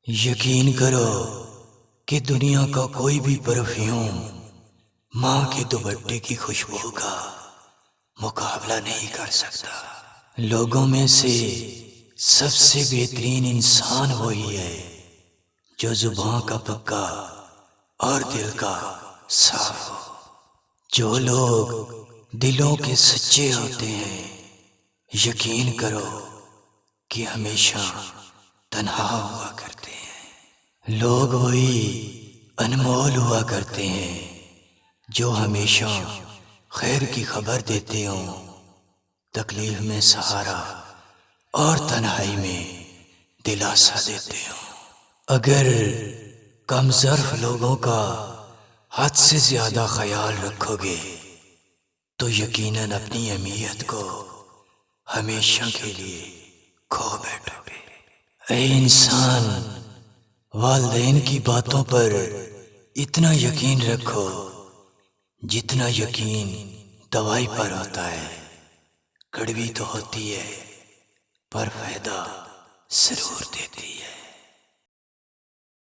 یقین کرو کہ دنیا کا کوئی بھی پرفیوم ماں کے دوپٹے کی خوشبو کا مقابلہ نہیں کر سکتا۔ لوگوں میں سے سب سے بہترین انسان وہی ہے جو زبان کا پکا اور دل کا صاف ہو۔ جو لوگ دلوں کے سچے ہوتے ہیں، یقین کرو کہ ہمیشہ تنہا ہوا کرتے ہیں۔ لوگ وہی انمول ہوا کرتے ہیں جو ہمیشہ خیر کی خبر دیتے ہوں، تکلیف میں سہارا اور تنہائی میں دلاسا دیتے ہوں۔ اگر کم ظرف لوگوں کا حد سے زیادہ خیال رکھو گے تو یقیناً اپنی اہمیت کو ہمیشہ کے لیے کھو بیٹھو گے۔ اے انسان، والدین کی باتوں پر اتنا یقین رکھو جتنا یقین دوائی پر ہوتا ہے۔ کڑوی تو ہوتی ہے پر فائدہ ضرور دیتی ہے۔